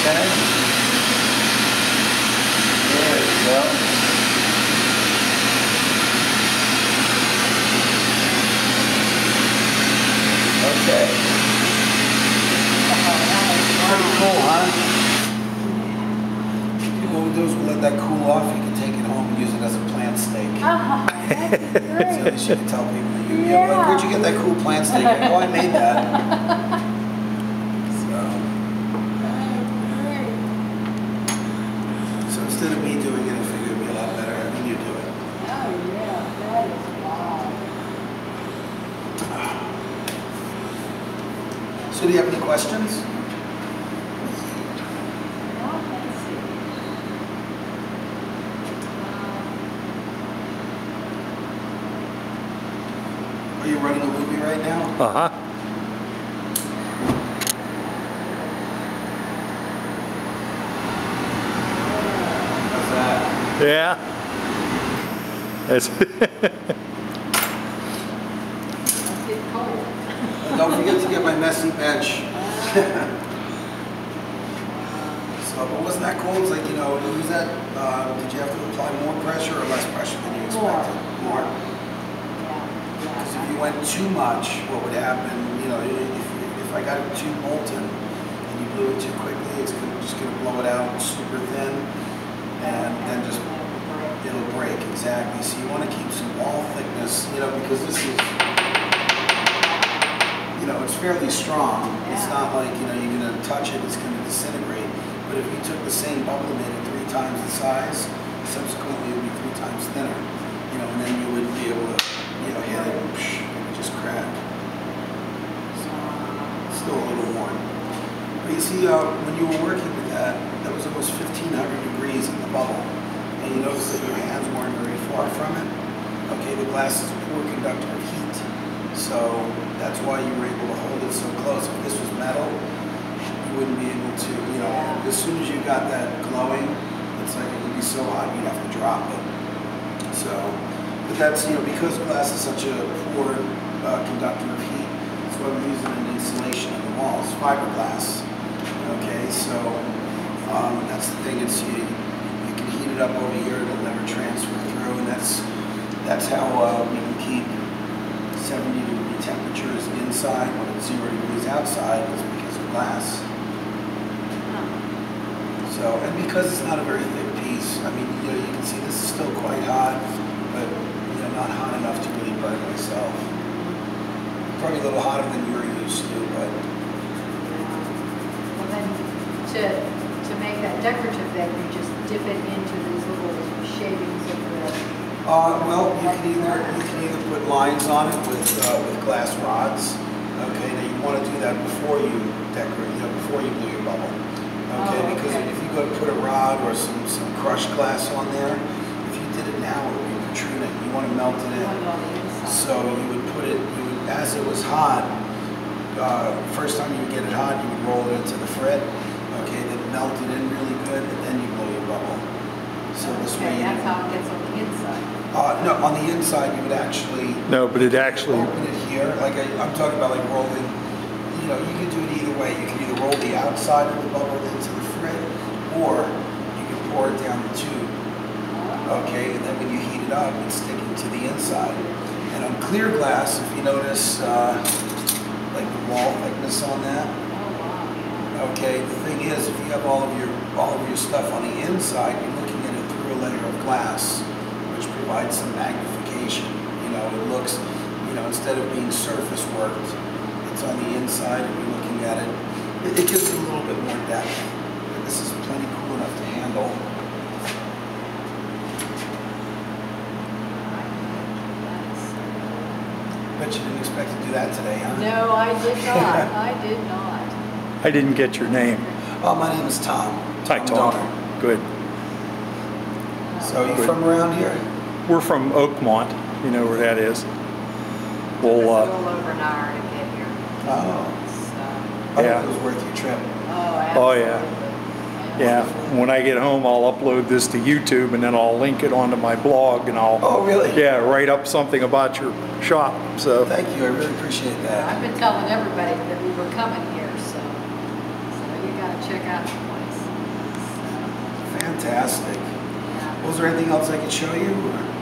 Okay. There you go. Okay. Pretty cool, huh? What we'll do is we'll let that cool off. You can take it home and use it as a plant steak. Oh, that's great. So at least you can tell people that like, where'd you get that cool plant steak? Oh, I made that. So instead of me doing it, I figured it'd be a lot better having you do it. Oh yeah, that is wow. So do you have any questions? Are you running a movie right now? Uh-huh. How's that? Yeah. It's Don't forget to get my messy bench. So, but wasn't that cool? It's like, you know, was that, did you have to apply more pressure or less pressure than you expected? More. Because if you went too much, what would happen, you know, if I got it too molten and you blew it too quickly, it's just going to blow it out super thin and then just, it'll break, exactly. So you want to keep some wall thickness, you know, because this is, you know, it's fairly strong. It's not like, you know, you're going to touch it, it's going to disintegrate. But if you took the same bubble and made it 3 times the size, subsequently it would be 3 times thinner. You know, and then you would be able to, you know, hit it and it would just crack. So, still a little warm. But you see, when you were working with that, that was almost 1,500 degrees in the bubble. And you notice that your hands weren't very far from it. Okay, the glass is a poor conductor of heat. So that's why you were able to hold it so close. If this was metal, you wouldn't be able to, you know, as soon as you got that glowing, it's like it would be so hot you'd have to drop it. So, but that's, you know, because glass is such a poor conductor of heat, that's why we're using an insulation in the walls, fiberglass. Okay, so that's the thing, it's you can heat it up over here, it'll never transfer through, and that's how we can keep 70-degree temperatures inside when it's 0 degrees outside is because of glass. So, and because it's not a very thick piece, I mean, you know, you can see this is still quite hot, but, you know, not hot enough to really burn myself. Probably a little hotter than you're used to, but. Well, then to make that decorative bed, you just dip it into these little shavings of the. Well, you can either put lines on it with glass rods. Okay, now you want to do that before you decorate, you know, before you blow your bubble. Okay, because if you go to put a rod or some crushed glass on there, if you did it now, it would be protruding. You want to melt it in. So you would put it, as it was hot. First time you would get it hot, you would roll it into the frit. Okay, then melt it in really good, and then you blow your bubble. So this way, that's how it gets on the inside. no, on the inside you would actually. no, but it actually open it here. Like I'm talking about, like rolling. You know, you can do it either way. You can either roll the outside of the bubble into the frit, or you can pour it down the tube. Okay, and then when you heat it up, it's sticking to the inside. And on clear glass, if you notice, like the wall thickness on that. Okay, the thing is, if you have all of your stuff on the inside, you're looking at it through a layer of glass, which provides some magnification. You know, it looks, you know, instead of being surface worked, it's on the inside, and you're looking at it. It gives it a little bit more depth. This is plenty cool enough to handle. Bet you didn't expect to do that today, huh? No, I did not. I did not. I didn't get your name. Oh, my name is Tom. Hi, Tom. Good. So you from around here? We're from Oakmont. You know where that is. We'll. It's a little over an hour to get here. Oh. So, Yeah. It was worth your trip. Oh yeah. Yeah. When I get home, I'll upload this to YouTube, and then I'll link it onto my blog, and I'll. Oh, really? Yeah, write up something about your shop. So. Thank you. I really appreciate that. I've been telling everybody that we were coming here, so you got to check out the place. fantastic. Was there anything else I could show you? Or?